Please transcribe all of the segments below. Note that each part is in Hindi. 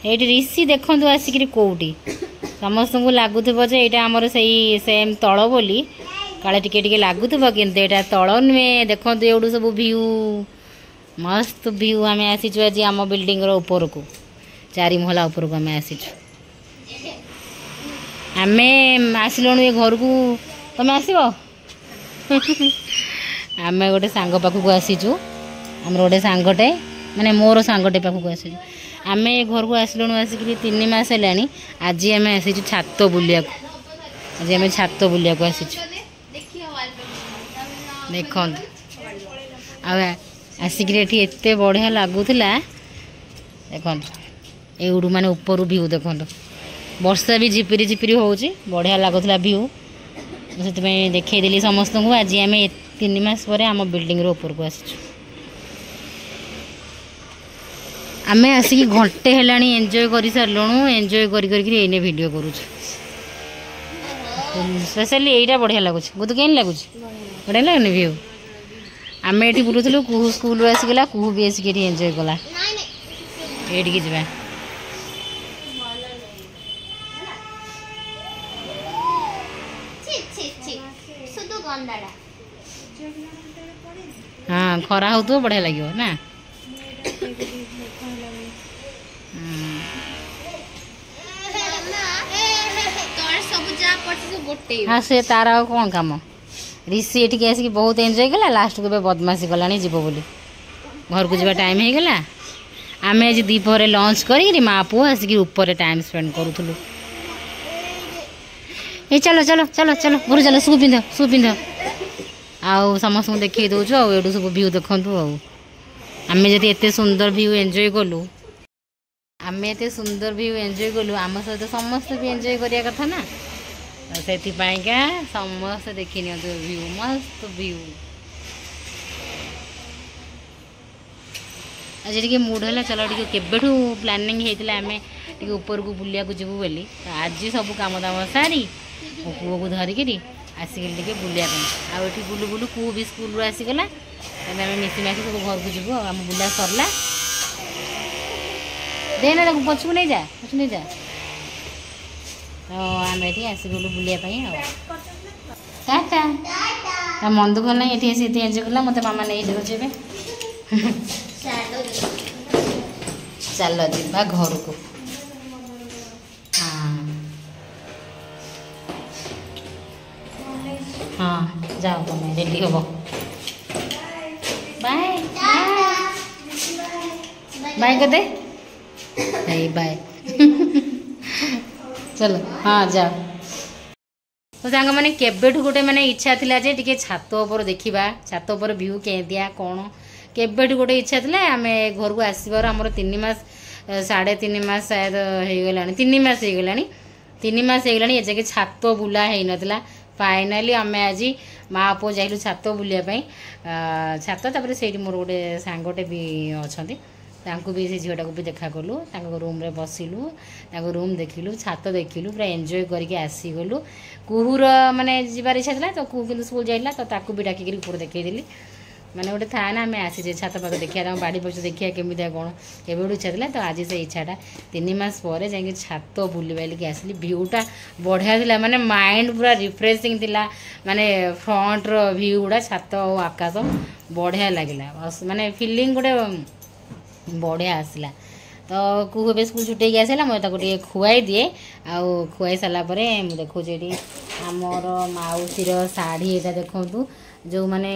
ये ऋषि देखु आसिक कौटी समस्त को लगुव जे यहाँ आमर से सेम तल बोली काले टिके टिके लगुव किंतु यहाँ तल नुहे देखो ये सब भ्यू मस्त भ्यू आम आसीचु आज आम बिल्डिंग ऊपर को 4 महला ऊपर को आम आसीचु आम आसिलु ये घर को तुम आसब आम गोटे सांग पाखक आसीचु आम गोटे सांगटे माने मोर सांगटे पाखक आसीचु आम घर को आसिलु आसिक 3 मास है आज आम आसीचु छात बुलिया आज आम छात बुलिया आसीचु देख आसिक एते बढ़िया लगुला देख ये माने ऊपर भ्यू देख वर्षा भी झिपिरी झिपिरी होची बढ़िया लगुला भ्यू से देखदेली समस्त को आज आम 3 मास पर आम बिल्डिंग ऊपर को आसीचु आम आसिक घंटे है एंजॉय कर सारूँ एंजॉय करने वीडियो करूँ स्पेशली यहीटा बढ़िया लगुच गुद कहीं लगुच बढ़िया लगुनि भ्यू आम ये बुलूलु कुहू स्कूल आसीगला कुहू भी आसिक एंजॉय कला ये जा हाँ खरा हो तो बढ़िया लगे ना हाँ से तार कौन कम ऋषि ये आसिक बहुत एंजॉय कला लास्ट को बदमाशी कला जीव बोली घर को जब टाइम हो गला आम आज दीपहर लंच कर माँ पुओ आसिक ऊपर टाइम स्पेंड करूँ ये चलो चलो चलो चलो घर चलो शू पिंध आउ समस्त देखी दौचु आठ सब भ्यू देखु आम जदि एत सुंदर भ्यू एंजॉय कलु आम एत सुंदर भ्यू एंजॉय कलु आम सहित समस्त भी एंजॉय करिया कथा ना से समस्त देखी नि भ्यू मस्त भ्यू आज टे मूड है चलो टे केबेठू प्लानिंग होता आम टे ऊपर को बुलिया जीवु बोली आज सब काम दाम सारी मो पुओ को धरिकी आसिक टे बुलिया आठ बुलू बुलू पुओ भी स्कूल आसीगला आम मिसी मासी सब घर को जीवु आम बुला सरला देना पछू नहीं जा तो आम ये आसगलु बुलाया टाटा मन दुख ना ये एंजॉय कला मत मामा नहीं जाऊे चल जा घर को हाँ जाओ तुम रेडी हम बाय बाय कर दे बाय चलो हाँ जाओ तो सांग मैंने केबेठू गोटे माने इच्छा थिला जे टिके छात ऊपर देखा छात ऊपर व्यू के दिया कौन केबेठू गोटे इच्छा थिला आम घर को आसबार आमर 3 मास 3.5 मास शायद हो गला 3 मास हो गला 3 मास हो गला ए जगह छात बुला हो नाला फाइनाली आम आज माँ पुओ जाइलु छात बुलियापाई छात तापर से मोर गोटे सांगटे भी अच्छा भी से झीटा को भी देखा कलु रूम रे बसिलु रूम देखिलु छात देखिलु पूरा एंजॉय करके आसीगलु कुहूर माने जीवार इच्छा था तो कुहू कि स्कूल जाइला तो ताकू भी डाकिक ऊपर देखईदेली माने गोटे था ना आम आसीचे छात पाख देखा बाड़ी पक्ष देखा केमी कौन केवे इच्छा था तो आज से इच्छाटा 3 मास पर जा छात बुल बालिक आसली भ्यूटा बढ़िया था माने माइंड पूरा रिफ्रेशिंग थिला माने फ्रंट रो भ्यू गुड़ा छात और आकाश बढ़िया लगिला माने फीलिंग गोटे बढ़िया आसला तो कुहू ए स्कूल छुटे आसला मुझे खुआई दिए आउ खुआई सारापर मुझे देखुची आमर माउसीर शाढ़ी यहाँ देखु जो माने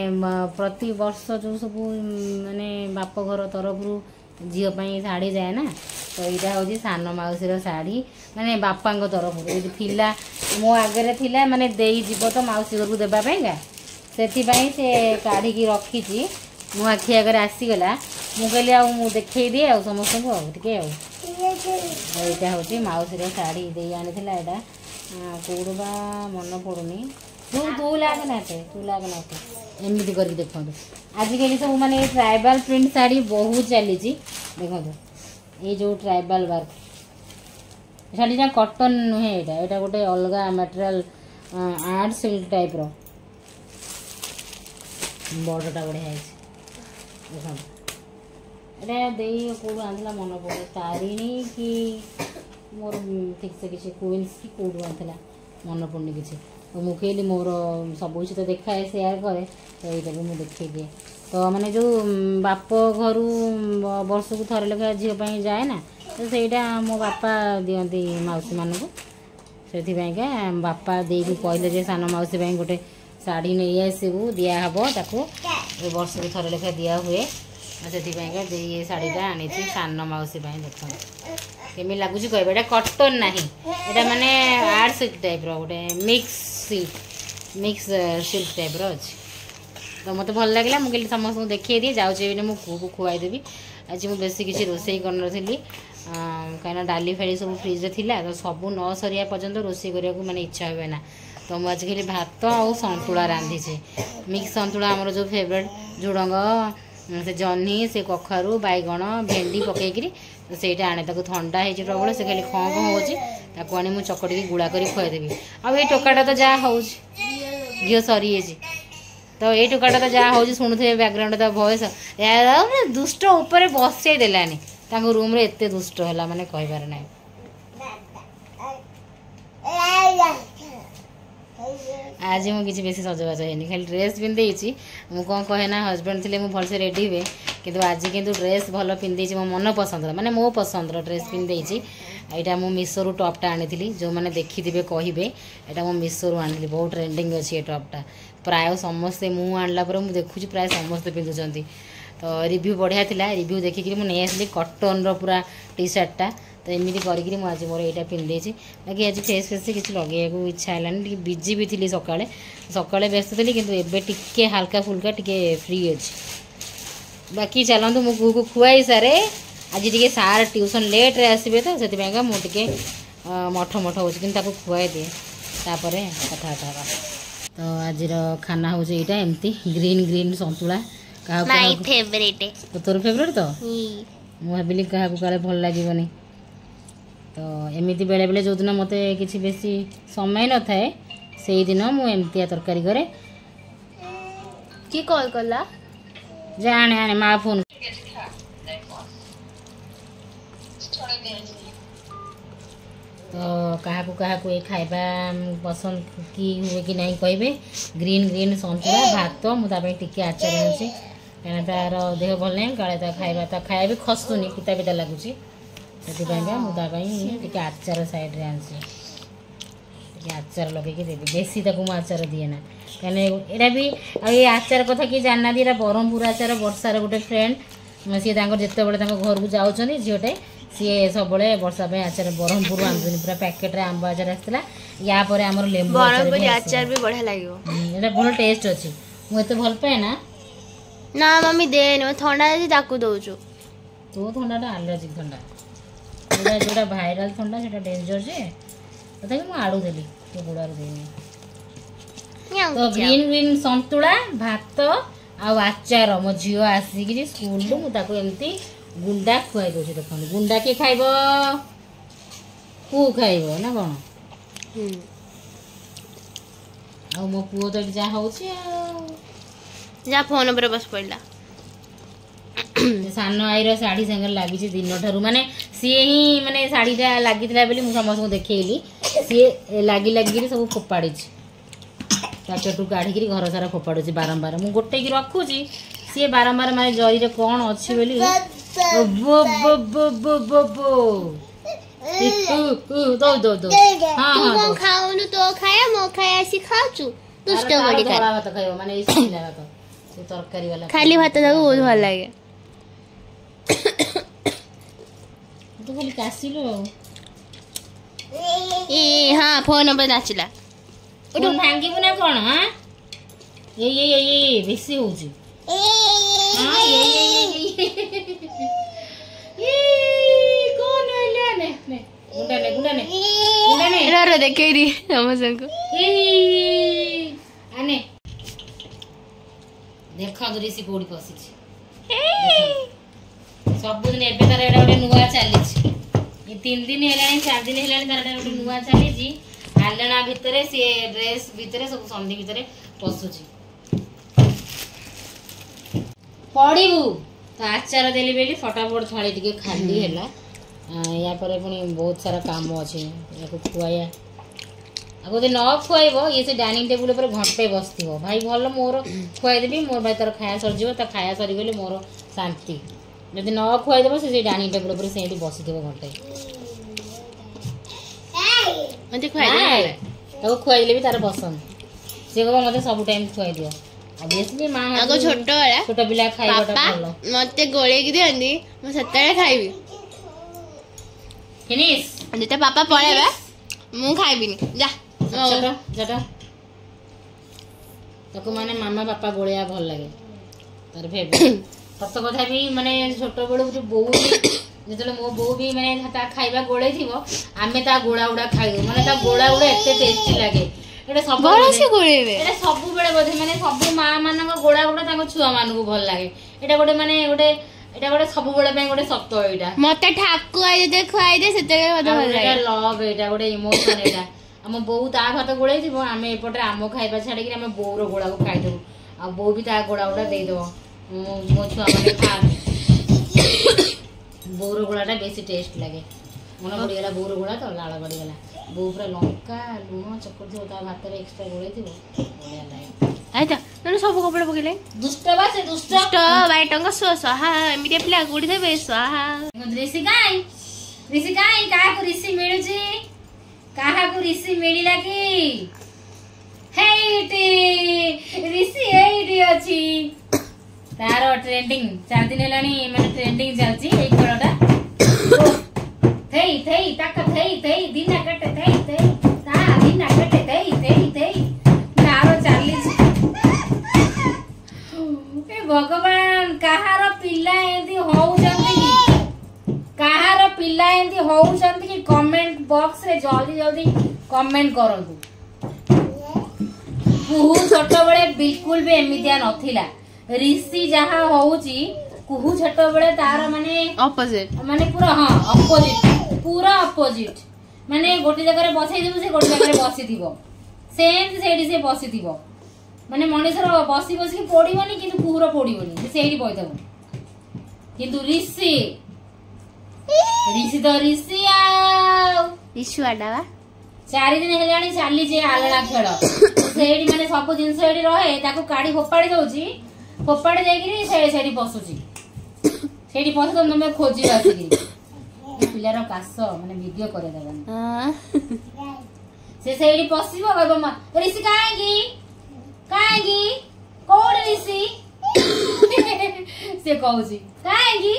प्रति वर्ष जो सब माने बाप घर तरफ झीपाई शाढ़ी जाए ना तो यहाँ हूँ सान माउसीर शाढ़ी माने बापा तरफ थिला मो आगे थिला माने देई जीव तो माउसी घर को देवाईका से काढ़ी रखी मो आखि आगे आसीगला मुझे आ देखे दिए आ समस्त को टे यहाँ हूँ माउसीर शाढ़ी दे आनी यहाँ कौड़ बा मन पड़ूनी तू लागना एमती करके देखो आजिकल सब माने ट्राइबल प्रिंट शाढ़ी बहुत चली देखो ये जो ट्राइबल वर्क शाढ़ीटा कॉटन नुहे यहाँ गोटे अलग मटेरियल आर्ट सिल्क टाइप रो बड़टा बढ़िया देखो एटा देई कोड आंधला मन पड़े तारिणी कि मोर ठीक से किसी क्वींस की कोड आंधला मन पड़नी किसी तो मुझे कहली मोर सब तो देखाए सेयार करे तो यहाँ भी मुझे देखी दिए तो मैंने जो बाप घर वर्ष को थरे लेखा झीपाई जाए ना तो सहीटा मो बापा दिखती मौसी मान को से बापा दे कहले सान मौसी गोटे शाढ़ी नहीं आसबू दिहब ताको वर्ष को थरे लेखा दिया हुए से ये शाढ़ीटा आनी सान मौसी देख केमी लगुच कह कटन ना यहाँ माने आर्ट सिल्क टाइप रोटे मिक्स सिल्क टाइप अच्छी तो मत भल लगे मुझे समस्त देखिए दिए जाऊँगी मो को खुआईदेवी आज मुझे बेसी किसी रोसे कर नी कहीं डाली फाड़ी सब फ्रिज थी तो सब न सरिया पर्यंत रोसे करने को मैंने इच्छा हुए ना तो मुझे आज खाली भात और सन्तुला रांधीचे मिक्स सन्तुला आमर जो फेवरेट झुड़ंग से जह्नी से कखारू बैगण भेंडी पकईकरी तो सहीटा आने ताको ठंडा हो प्रबल से खाली खँ खँ होची आनी मुझे चकटी गुड़ा कर खुआदेवी आ टोकाटा तो जहाँ हो घी सरी तो ये टोकाटा तो जहाँ हो शुणुवे बैकग्राउंड तो भयस दुष्ट उपर बसई देलानी रूम रे एते दुष्ट है माने कहबार ना आज मुझे किसी बेसी सजबाज है खाली ड्रेस पिंधे मुझे कौन कहे ना हजबैंड थे मुझे भलसे रेडी हुए कि आज किंतु ड्रेस भल पिंधे मो मन पसंद माने मो पसंद ड्रेस पिंधे यहाँ मुझे मिशो टॉपटा आनी जो मैंने देखी थे कहे यहाँ मुझे मिशो आनी बहुत ट्रेंडिंग अच्छी ये टॉपटा प्राय समस्ते मुझे आणला मुझे देखुची प्राय समस्ते पिंधुंट तो रिव्यू बढ़िया थिला रिव्यू देखिक मुझे आसली कटन पूरा टी सर्टा तो एमती करी आज मोर यहाँ पिंधे बाकी आज फेस फेस किसी लगे इच्छा है बिजी भी थी सकाଳେ सकाଳେ व्यस्त थी कि टे हाल्का फुल्का टे फ्री अच्छी बाकी चलतु मो को खुआई सारे आज टे सार ट्यूशन लेट रे आसबे तो से मुझे मठ मठ हो खुआई दिए तापर कथा तो आज खाना हूँ यहाँ एमती ग्रीन ग्रीन सन्तुला माय फेवरेट तो तोर फेवरेट तो मुझे भाविली क्या काले भल लगे तो एमती बेले बेले जो दिन मत कि बेसी समय न थाए से दिन मुझे तरकारी करे की कॉल कला जाने आने माँ फोन तो क्या ये खाइबा पसंद की हुए कि नहीं कहे ग्रीन ग्रीन सन्तुला भात मुझे टिके आचार आनी कहीं तार देह भल नहीं काले खाया भी खसुनी पिता पिता लगुच से मुझे आचार सैड आचार लगे देवी बेसी मुझे आचार दिए ना कहीं यहाँ भी ये आचार कथा कि जाना दी ब्रह्मपुर आचार वर्षार गोटे फ्रेंड सी जिते बड़े घर को जाऊँ झीटे सी सब वर्षा आचार ब्रह्मपुर आनी पूरा पैकेट आंब आचार आसाला या आमर लेंबू आचार भी बढ़िया लगे भल टेस्ट अच्छी मुझे भल पाए ना ना मम्मी देनी थंडा दौचु तो थंडा आलर्जिक थंडा जोटा भाइराल थंडा से डेंजर जे तथा मुझे आड़ू देली तो गुड़ार देनी तो ग्रीन ग्रीन सन्तुला भात आचार मो झी आसिक स्कूल मुझे एमती गुंडा खुआई दूसरी देख गुंडा किए खाइब पु खाइब ना कौन आ मो पुओ तो जहाँ हो जा फोन पर बस पड़ा सान आईर शाढ़ी सागर लगी दिन ठार माने सी ही माने शाढ़ीटा लगी मुझे समस्त देखली सी लगी लगी सब फोपाड़ी पेटू काढ़ी घर सारा फोपाड़ी बारंबार मुझे गोटे रखुची सी बारंबार माने जरी कौन अच्छी बोली दो दो दो हाँ हाँ खाऊनु तो खाया मो खाया सी खाचु दुष्ट बड़ी कर भात खाइबो माने ई सिला भात से तरकारी वाला खाली भात दाको बहुत भल लागे तो खाली कासिलो ए हां फोन पर नाचिला उठो भांगीबो ना कोन हां ये बेसी होउची हां ये कौन है ने गुंडा ने रो देखे री समझन को आने देखा सी कोड़ी पसी सब दिन एबे तार एडा गोटे नुआ चली ये 3 दिन हेलानी 4 दिन हेलानी तार एडा गोटे नुआ चली आलना भितरे से ड्रेस भितरे सब संधि भितरे पसुची पड़ू तो आचार देली बेली फटाफट थाली टिके खाली हैला या पर पुणी बहुत सारा काम अच्छे या खुआया आगो न खुआब ये से डाइनिंग टेबुल पर घंटे बसती भाई भल मोर खुआदेवी मोर भाई तार खाया सरीज खाया सरीगले मोर शांति जदि न खुआदेव से डाइनिंग टेबुल पर से बसी घंटे खुआइले भी तार पसंद सी कह मत सब टाइम खुआई दियो ऑब्वियसली मां आगो छोट पिला खाइबाटा भलो मते गोळे कि दियंदी म सत्ताळे खाइबी फिनिश जेते पापा पळेबे मु खाइबिनी जा जटा ताको माने मामा पापा गोळिया भल लागे तार फेवरेट सत कथा भी माने छोट बेलू जो बो भी जेतले मो बो भी माने ता खाइबा गोळे थिबो आमे ता गोळा उडा खाइबो माने ता गोळा उडा एते टेस्टी लागे एटा सब बळसी गोळेबे एटा सब बेले बोधे माने सब मां मानक गोळा उडा ताको छुआ मानकु भल लागे एटा गोटे माने गोटे एटा गोटे सब बेले पे गोटे सत्य एटा मते ठाकुआ जेते खुआई दे सेते मते भल लागे लव एटा गोटे इमोशन एटा आम बो ता भात गोड़े थी आम एपटे आम खाइबा छाड़ी आम बोर गोड़ा को खाईदेबू आ बो भी ता गोड़ा गुड़ा देदेव मो छुआ मैंने खा बोर गोड़ाटा बेसी टेस्ट लगे मन पड़गला बोर गोड़ा तो लाल पड़गला बो पूरा लंका लुण चकुट थो भात एक्सट्रा गोड़े थी बढ़िया लगे आइता नन सब कपड़ा पकेले दुष्ट बा से दुष्ट बाइटंग स्वाहा एमिते प्ला गुडी देबे स्वाहा ऋषि काई का को ऋषि मिलुची काहा को ऋषि मिलिला कि हेइटी ऋषि हेइटी अछि तारो ट्रेंडिंग 4 दिन हेलानी माने ट्रेंडिंग चलची ए खेलटा थई थई ताक थई थई दिना कटे थई थई ता दिना कटे थई थई थई तारो चाली ए भगवान काहार पिल्ला एंदी होउ जंती कि काहार पिल्ला एंदी होउ जंती कि कमेंट बॉक्स रे जल्दी जल्दी कमेंट करंतु कुहू छोट बड़े बिल्कुल भी एमितिया नथिला ऋषि जहा होउची कुहू छोट बड़े तार माने ऑपोजिट माने पूरा हां अपोजिट माने गोटी जगह रे बसै दिबो से गोटी जगह रे बसी दिबो सेम सेडी से बसी दिबो माने मनुष्यर बसी बसी के पड़ीबनी किंतु कुहूर पड़ीबनी से सेडी बइथबो किंतु ऋषि तो ऋषि आउ इशु आडावा 4 दिन हेलाणी चाली जे आलड़ा खेल सेडी माने सब जिंस एडी रहे ताको काडी फोपाडी दउची फोपाडी देगिरी सेडी बसुची सेडी पसे तो मैं खोजी आसी पिलार कास माने वीडियो करे देबन से सेडी पसिबो कहबो मा ऋषि काहेगी कोड ऋषि से कहउची काहेगी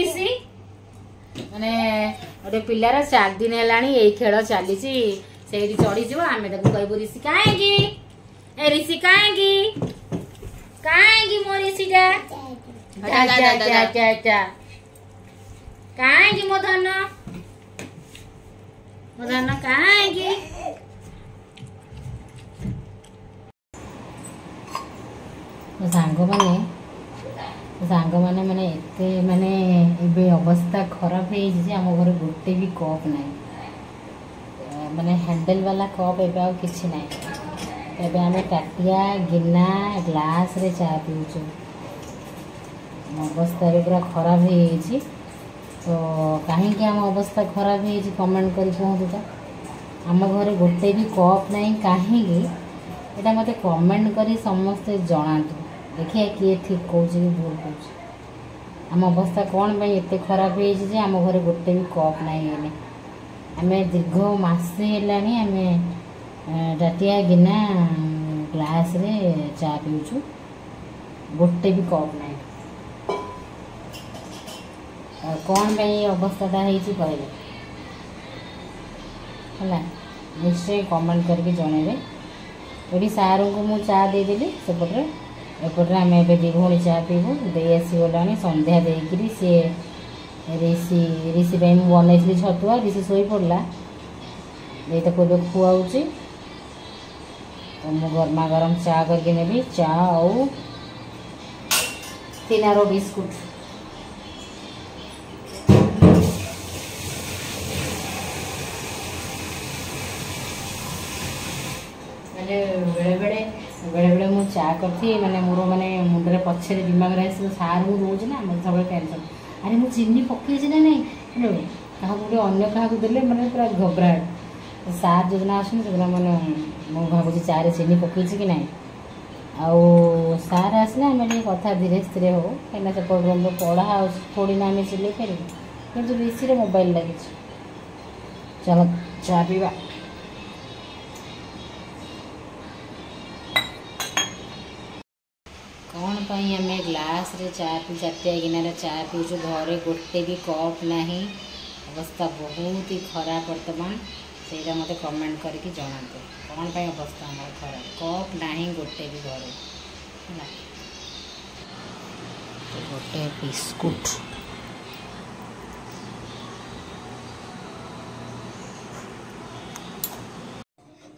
ऋषि माने ओटे पिलार 4 दिन हेलाणी एई खेल चली सेठी चढ़ी जीव आमे ताको कहबो ऋषि काहेगी ए ऋषि काहेगी मो ऋषिटा काहेगी मो धन काहेगी सांग माने माने एते माने एबे अवस्था खराब है जे हम घर गोटे भी कप नाही माने हैंडल वाला कप एबे आ किछि नाही एबे हमें टाटिया गिना ग्लास रे चा पीउछु अवस्था रे पूरा खराब है छी तो काहे कि हम अवस्था खराब है छी कमेंट करी कहू तो हम घर गोटे भी कप नाही काहे कि एटा मते कमेंट करी समस्त जणातु देखिए किए ठीक कौच कि भूल कौच आम अवस्था कौन भाई एत खराब हो आम घर गोटे भी कप नहीं आम दीर्घ मसे आम टाटिया गिना ग्लास रे चा पीउछु गोटे भी कप नहीं कौन भाई अवस्थाटा कहले है निश्चय कमेंट करके जनइबे ये सार को मुझे चा देदेली सेपटे एपटे आम ए दी भौणी चा पीबू दे आसीगला संध्या देकरी सी ऋषि बनई छतुआ ऋषि शोई पड़ा ये तो खुआऊँ तो मुझे गरमा गरम चा करके नेबी चा और तिनारो बिस्कुट बेले बेले बेले बेले मु चा करती माने मोर माने मुंडरे पछे दिमाग रे आसी सार मु रोज ना मन सब टेंशन अरे मु चीनी पके ना नहीं क्या गोटे अन्य क्या देले मैंने पूरा घबराहट सार जो दिन आस मैंने मु भावी चा चीनी पकई कि ना आउ सार आसले आम कथा धीरे धीरे हो कहीं सेपट रूम पढ़ा थोड़ी ना आम सिले पार कि बेसी मोबाइल लगे चलो चा पीवा कौन पाई आम ग्लास रे चा पी चाटिया गिनार चा पीछे घरे गोटे भी कप ना अवस्था बहुत ही खराब वर्तमान से मत कमेंट करके जनाते कौन पाई अवस्था हमारे खराब कप ना गोटे भी घरे गोटे बिस्कुट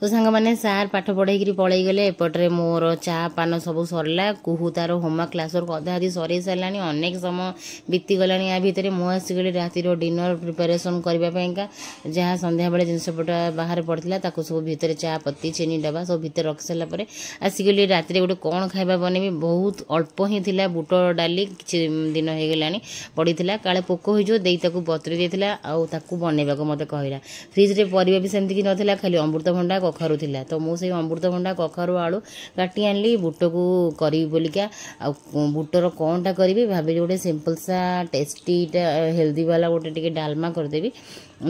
तो सांग मैंने सार पाठ पढ़े पलि गले एपटे मोर चा पान सब सरला कुहू तार होमवर्क क्लास वर्क अधा अधी सर सारा अनेक समय बीतीगला या भितर मुझे आसिगली राति डिनर प्रिपेरेसन करने जहाँ संध्या बेले जिनसपटा बाहर पड़ता सब भितर चा पत्ती चीनी डबा सब भितर रखी सारापर आसिगली राति गोटे कौन खाଇବା बनैबी बहुत अल्प ही थिला बुट डाली कि दिन हो गला पड़ी काले पोक हो देई बतरी देता आउ बनैबा मत कहला फ्रिज परिवा भी सेमती कि नाला खाली अमृतभंडा कखारु थिला तो मुझे अमृतभंडा कखारु आलू काटी आनली बुट को करी बोलिका बुटर कौनटा करी भाभी गोटे सिंपल सा टेस्टीटा हेल्दी वाला गोटे टिके डालमा करदेवी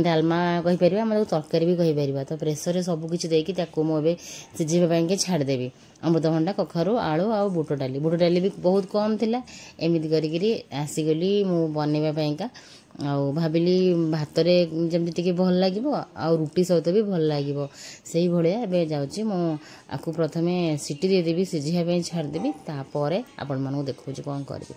डालमा कहीपर आम तरकारी भी कहीपर तो प्रेसर सबकि देकी मुझे सिझापी छाड़देवी अमृतभंडा कखारु आलू आ बुट डाली भी बहुत कम थिला एमती करी आसीगली मु बनैवापाइंका आउ भाविली भात जमी भल लगे आउ रुटी सहित भी भल लगे से भाया जाऊँगी मुझे प्रथमे सीटी देदेवी सिझापी छाड़देवी तापर आपण मानू देखा कौन करी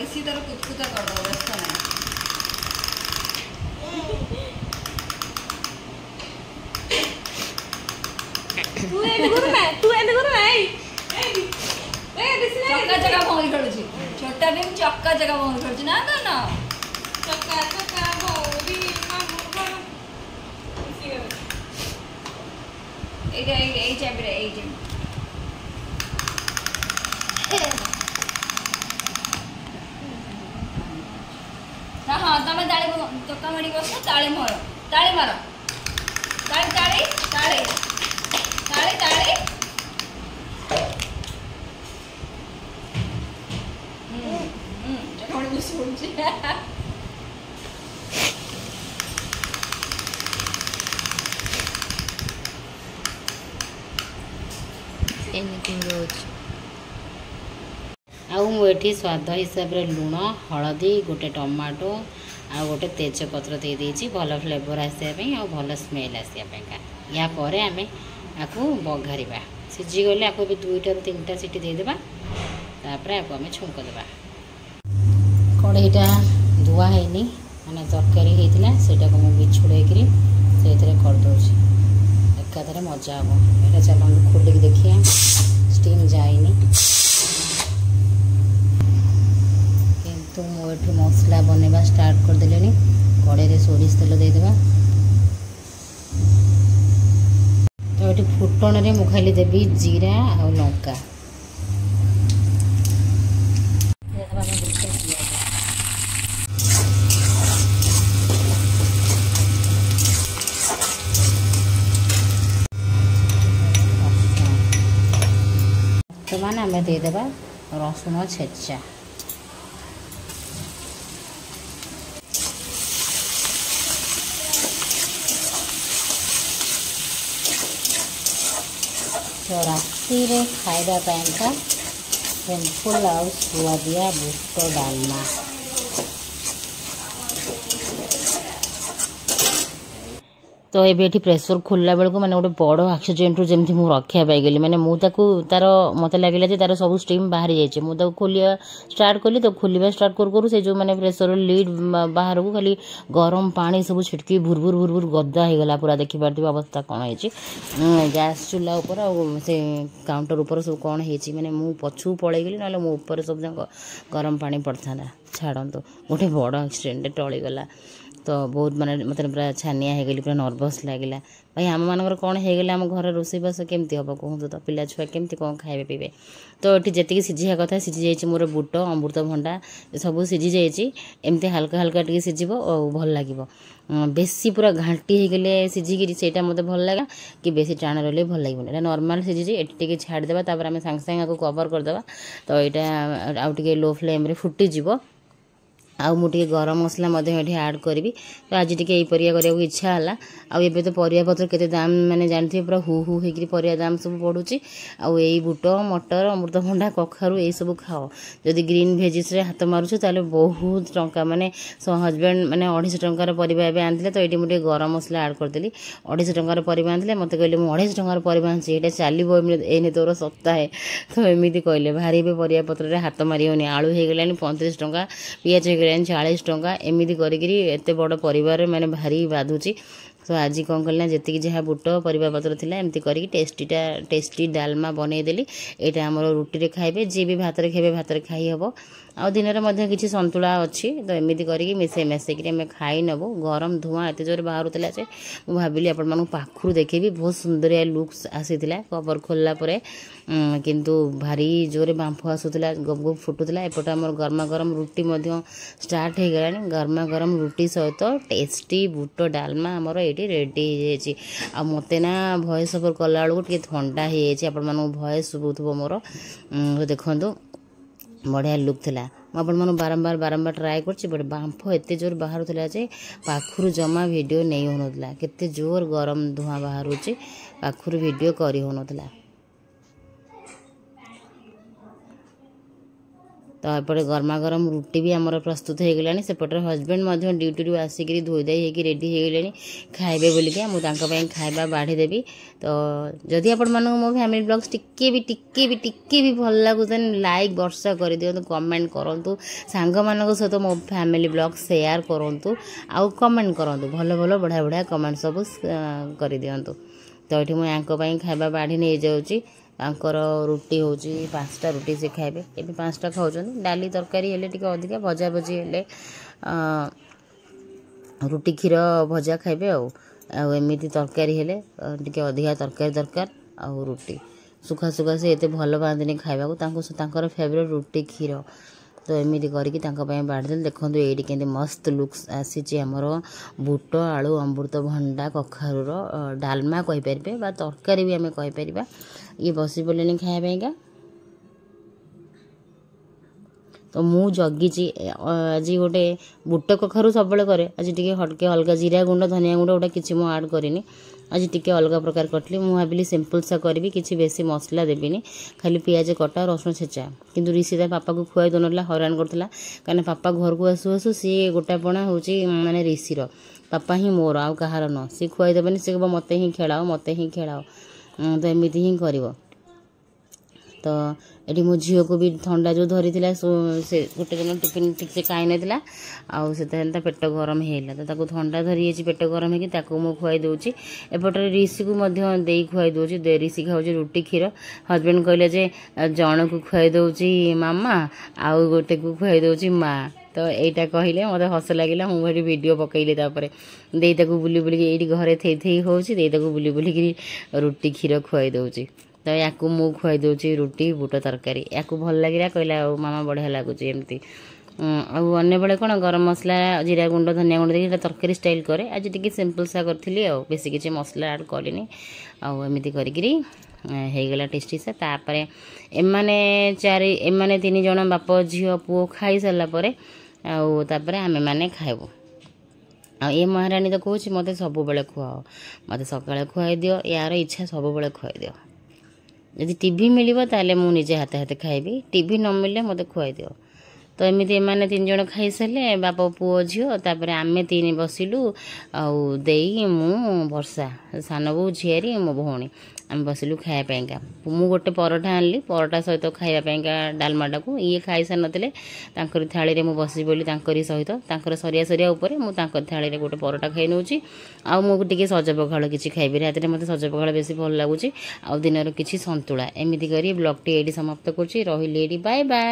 इसी तरह कुछ कर दो व्यस्त नहीं चक्का जगह भौरी खेलुची छोटा भी चक्का जगह भौरी खेलुची ना तो ना चक्का चक्का भौरी ए चैप्टर ए हाँ तमें ताली चक्का मारी बस ताली मार ताली मार ताली ताली ताली ताली ताली चक्का बस बोलची आउठी स्वाद हिसाब से लुण हलदी गोटे टमाटो आ गोटे तेजपत्र दे देछि भल फ्लेवर आसापी आ भल स्मेल आसापा या पर आम आपको बघारिबा सिझी गले आपको भी 2टा ରୁ 3टा सीटी देदेबा तापर आपको आम छुंक देबा कड़ईटा धुआ हैनी माने तरकारी होता सेटा को बिछुड़ेकरी से कर दूसरी एकाथरे मजा हम एटा चलो खोलिक देखिए स्टीम जाइनी तो मुझे मसला बनवा स्टार्ट करदे कड़े सोरिष तेल देदेबा तो ये फुटण में मुझे खाली देवी जीरा और लंका बर्तमान आम देदेबा रसुण छेचा तो राति खाइबा पाइंका सिंपल ଆଉ ସୁଆଦିଆ ବୁଟ ଡାଲମା। तो ये प्रेसर खोलला बेलू मैंने गोटे बड़ आक्सीडेंट जमी मुझे रक्षा पाईगली मैंने मुझे तार मत लगे तार सब स्टीम बाहरी जाइए मुझे खोलिया स्टार्ट कली तो खोलिया स्टार्ट करूँ से जो मैंने प्रेसर लीड बाहर को खाली गरम पानी सब छिटकी भुरभुर भुरभुर गदा हो गला पूरा देखी पार्थ अवस्था कौन है गैस चूल्हा उपर से काउंटर उपर सब कौन है मैंने मुझे पछू पलैगली ना मो ऊपर सब जगह गरम पानी पड़ता छाड़ू गोटे बड़ आक्सीडेंट टलीगला तो बहुत माने मतलब पूरा छानिया हो गली पूरा नर्भस लगे भाई आम मानकर कौन होगला आम घर रोषेईबास केमती हम कहूँ तो पिला छुआ केमती कौन खाए पीबे तो ये जी सीझा कथा सीझी जाइए मोर बुट अमृतभंडा सब सीझी जाइए एमती हल्का हल्का टी सीझब और भल लगे बेसी पूरा घाटी होगले सीझिकी से मत भल लगा कि बेसी टाण रही भल लगे नॉर्मल सीझी ये छाड़देवा आम सांगे सांगे कवर करदे तो यहाँ आउ लो फ्लेम रे फुटीज आउ मुझे गरम मसला आड करी तो आज टी परिया करने इच्छा है आउ एबे तो परिया पत्र केते दाम मैंने जानते पूरा हु हु होकर परिया दाम सब बढ़ुची आउ यही बुट मटर अमृतभंडा कखारू यही सब खाओ जदि ग्रीन भेजिस रे हाथ मारुछ ताले बहुत टंका माने हजबैंड माने 250 टंकार परिबा एबे आनथिले तो एटी मुझे गरम मसला आड करदेली 250 टंकार परिबा आनथिले मते कहले मु 250 टंकार परिबा आनछि एटा चलिबो एने तोर सप्ताहे तो एमिति कहले भारी बे परिया पत्र रे हाथ मारी होनी आलू हे गेलानी 35 टंका पियाज हे 40 टंका एमती करी एत बड़ परिवार मैंने भारी बाधुची तो आज कौन कल जी जहाँ बुट परिवा पत्र थी एमती कर टेस्टी डालमा बनईदेली यहाँ आम रुटी खाइबे जी भी भात खाइबे भात खाई हम आ दिन में किसी संतुला अच्छी तो एमती करके मिसे मेसेक खाई नबू गरम धुआं एत जोर बाहर से मुझे भाविली आपण पाखु देखेबी बहुत सुंदरिया लुक्स आसीला कवर खोलला किंतु भारी जोरे बांफ आसूला गप गप फुटुला एपट आम गरमा गरम रुटी स्टार्ट हो गला गरमा गरम रुटी सहित टेस्टी बुट डालमा आमर ये रेडी हो मत ना भॉइस ओवर कला बेलू ठंडा हो भॉइस शुभुव मोर देखु बढ़िया लुक थिला मुझे बारंबार बारंबार ट्राए कर बट बांफ एत जोर बाहर जे पाखुर जमा वीडियो नहीं होना केते जोर गरम धुआं बाहर पाखुर वीडियो करी होना तो एपटे गरमा गरम रुटी भी आमर प्रस्तुत हो गलानी सेपटे हजबैंड ड्यूटी आसिक धोईदाई होकर रेडी हो गले खाइबे बोलिके मुझे खाइबा बाढ़ी देवी तो जदि आपण मो फैमिली ब्लॉग्स टिके भी भल लगुच लाइक वर्षा कर दिंतु कमेंट करूँ सांग मान सहित मो फैमिली ब्लॉग शेयर करूँ आउ कमेंट करूँ भल भल बढ़िया बढ़िया कमेंट सब कर दिंतु तो ये मुझे खाइबा बाढ़ी नहीं जाऊँगी आंकर रुटी हूँ 5टा रुटी से खाइबे ये 5टा खाऊँ डाली तरकारी हेले टिके अधिका भजा भजी हेले रुटी क्षीर भजा खाइबे आमती तरकारी हेले टिके अधिका तरकारी दरकार आउ रुटी सुखा सुखा से एते भल पाती खाइबा फेवरेट रुटी क्षीर तो एमती करके बाढ़ीदेली देखो ये के मस्त लुक्स आसी आमर बुट आलू अमृतभंडा कखारूर डालमा कहींपारे बा तरकारी भी आम कहींपर ये बसी पड़े खायापाईका तो मु जगिची आज गोटे बुट कखारू सब करे आज टी हटके हल्का जीरा गुंड धनिया गुंड गोटा किसी मुझे आड करेनि आज टी अलग प्रकार करी मुझे भाविली सिंपल सा करी किसी बेसी मसला देवीनि खाली पियाज कटा रसुण छेचा किंतु ऋषि ता पापा को खुआई दौना हरान करता कहीं पापा घर को आसु आसु सी गोटापणा हूँ माने ऋषिर पापा ही मोर आउ कहार न सी खुआई देवेनि सी कह मत ही खेलाओ तो एमती ही कर तो ये मो झील को भी ठंडा जो धरी से गोटे दिन टिफिन ठीक से खाई ना आउ से पेट गरम है तो ठंडा धरी पेट गरम है मु खुआई दूची एपटे ऋषि को दे खुआई दूची ऋषि खाऊ रुटी क्षीर हजबैंड कहले जन को खुआई दूची मामा आउ गोटे को खुआई दूची माँ तो यहीटा कहले मत हस लगे मुझे वीडियो पकईली दे बुली बुलिक ये घरे थी हूँ बुली बुलिक रुटी क्षीर खुआई दूची तो या मु खुआई दूची रुटी बुट तरकारी या भल लगे कहला मामा बढ़िया लगुच एमती अन्य बेले कौन गरम मसला जीरा गुंड धनिया गुंड देखिए तरकारी स्टाइल करे आज टी सिंपल सा करी बेसी किसी मसला आड करेनि आमती करगला टेस्टी सा तापर एमाने 3 जन बाप झील पुओ खाई सारापर आम मैंने खाइबू ये महारानी तो कहूँ मत सब खुआओ मत सका खुआई दियो यार इच्छा सब खुआई दियो ଯଦି ଟିଭି ମିଳିବ ତାହେଲେ ମୁଁ ନିଜେ ହାତେ ହାତେ ଖାଇବି, ଟିଭି ନ ମିଳିଲେ ମୋତେ ଖୁଆଇ ଦିଅ। ତ ଏମିତି ଏମାନେ 3 ଜଣ ଖାଇସାରିଲେ, ବାପ ପୁଅ ଝିଅ। ତାପରେ ଆମେ 3 ବସିଲୁ, ଆଉ ଦେଇ ମୁଁ ବର୍ଷା, ସାନ ବୋଉ ଝିଆରୀ ମୋ ଭଉଣୀ, ଆମେ ବସିଲୁ ଖାଇବା ପାଇଁକା। ମୁଁ ଗୋଟେ ପରଠା ଆଣିଲି, ପରଠା ସହିତ ଖାଇବା ପାଇଁକା ଡାଲମାଟାକୁ। ଇଏ ଖାଇସାରିନଥିଲେ, ତାଙ୍କରି ଥାଳିରେ ମୁଁ ବସି ପଡ଼ିଲି ତାଙ୍କରି ସହିତ। ତାଙ୍କର ସରିଆ ଉପରେ ମୁଁ ତାଙ୍କ ଥାଳିରେ ଗୋଟେ ପରଠା ଖାଇ ନେଉଛି। ଆଉ ମୁଁ ଟିକେ ସଜ ପଖାଳ କିଛି ଖାଇବି, ରାତିରେ ମୋତେ ସଜ ପଖାଳ ବେଶୀ ଭଲ ଲାଗୁଛି। ଆଉ ଦିନର କିଛି ସନ୍ତୁଳା। ଏମିତି କରି ବ୍ଲଗ୍ଟି ଏଇଠି ସମାପ୍ତ କରୁଛି। ରହିଲି ଏଇଠି, ବାଏ ବାଏ।